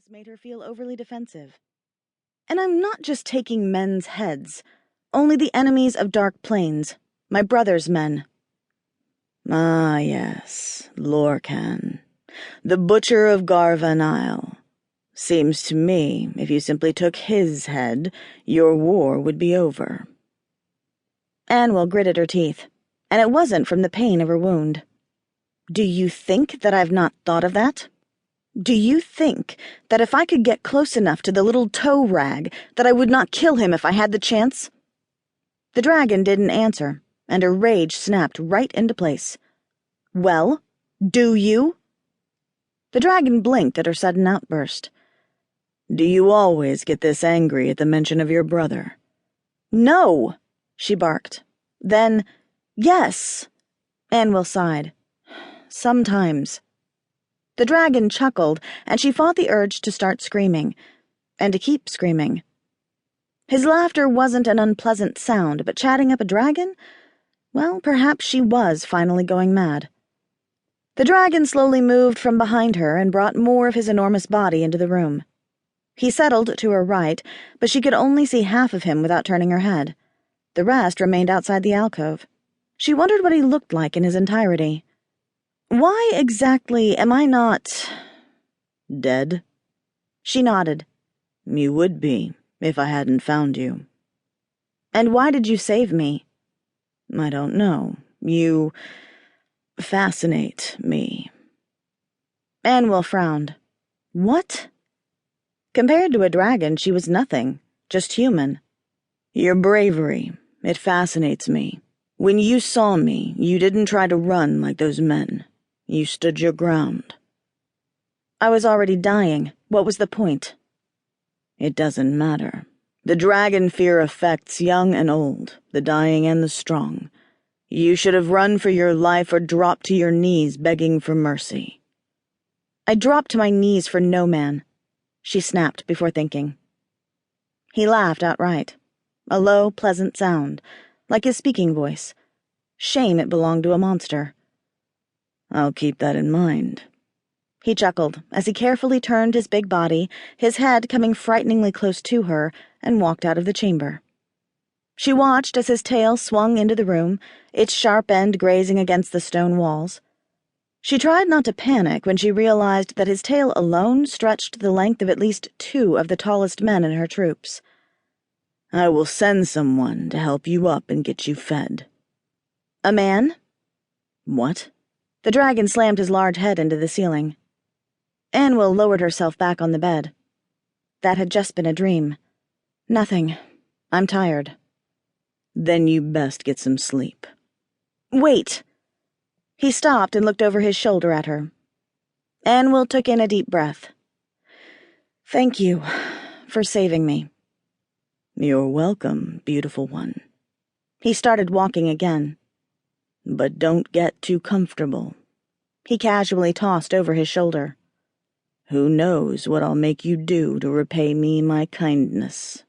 process made her feel overly defensive. And I'm not just taking men's heads, only the enemies of Dark Plains, my brother's men. Ah, yes, Lorcan, the butcher of Garvanile. Seems to me, if you simply took his head, your war would be over. Annwyl gritted her teeth, and it wasn't from the pain of her wound. Do you think that I've not thought of that? Do you think that if I could get close enough to the little toe rag that I would not kill him if I had the chance? The dragon didn't answer, and her rage snapped right into place. Well, do you? The dragon blinked at her sudden outburst. Do you always get this angry at the mention of your brother? No, she barked. Then, yes, Annwyl sighed. Sometimes. The dragon chuckled, and she fought the urge to start screaming, and to keep screaming. His laughter wasn't an unpleasant sound, but chatting up a dragon? Well, perhaps she was finally going mad. The dragon slowly moved from behind her and brought more of his enormous body into the room. He settled to her right, but she could only see half of him without turning her head. The rest remained outside the alcove. She wondered what he looked like in his entirety. Why exactly am I not... dead? She nodded. You would be, if I hadn't found you. And why did you save me? I don't know. You fascinate me. Annwyl frowned. What? Compared to a dragon, she was nothing, just human. Your bravery, it fascinates me. When you saw me, you didn't try to run like those men. You stood your ground. I was already dying. What was the point? It doesn't matter. The dragon fear affects young and old, the dying and the strong. You should have run for your life or dropped to your knees begging for mercy. I dropped to my knees for no man, she snapped before thinking. He laughed outright, a low, pleasant sound, like his speaking voice. Shame it belonged to a monster. I'll keep that in mind. He chuckled as he carefully turned his big body, his head coming frighteningly close to her, and walked out of the chamber. She watched as his tail swung into the room, its sharp end grazing against the stone walls. She tried not to panic when she realized that his tail alone stretched the length of at least 2 of the tallest men in her troops. I will send someone to help you up and get you fed. A man? What? The dragon slammed his large head into the ceiling. Annwyl lowered herself back on the bed. That had just been a dream. Nothing. I'm tired. Then you best get some sleep. Wait! He stopped and looked over his shoulder at her. Annwyl took in a deep breath. Thank you for saving me. You're welcome, beautiful one. He started walking again. But don't get too comfortable. He casually tossed over his shoulder. Who knows what I'll make you do to repay me my kindness?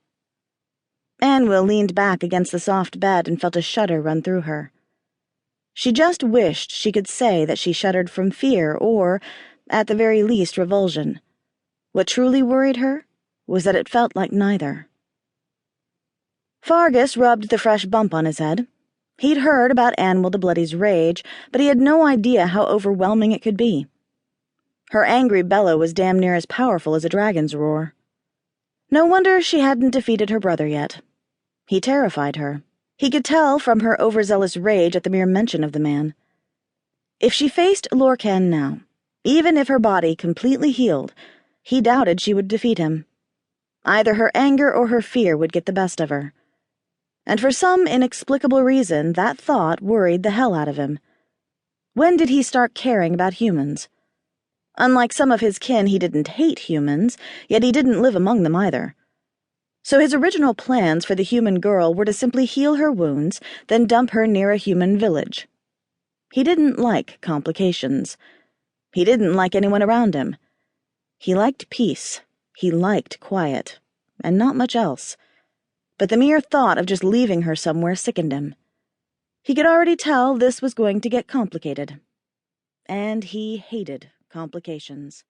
Annwyl leaned back against the soft bed and felt a shudder run through her. She just wished she could say that she shuddered from fear or, at the very least, revulsion. What truly worried her was that it felt like neither. Fearghus rubbed the fresh bump on his head. He'd heard about Annwyl the Bloody's rage, but he had no idea how overwhelming it could be. Her angry bellow was damn near as powerful as a dragon's roar. No wonder she hadn't defeated her brother yet. He terrified her. He could tell from her overzealous rage at the mere mention of the man. If she faced Lorcan now, even if her body completely healed, he doubted she would defeat him. Either her anger or her fear would get the best of her. And for some inexplicable reason, that thought worried the hell out of him. When did he start caring about humans? Unlike some of his kin, he didn't hate humans, yet he didn't live among them either. So his original plans for the human girl were to simply heal her wounds, then dump her near a human village. He didn't like complications. He didn't like anyone around him. He liked peace. He liked quiet. And not much else. But the mere thought of just leaving her somewhere sickened him. He could already tell this was going to get complicated. And he hated complications.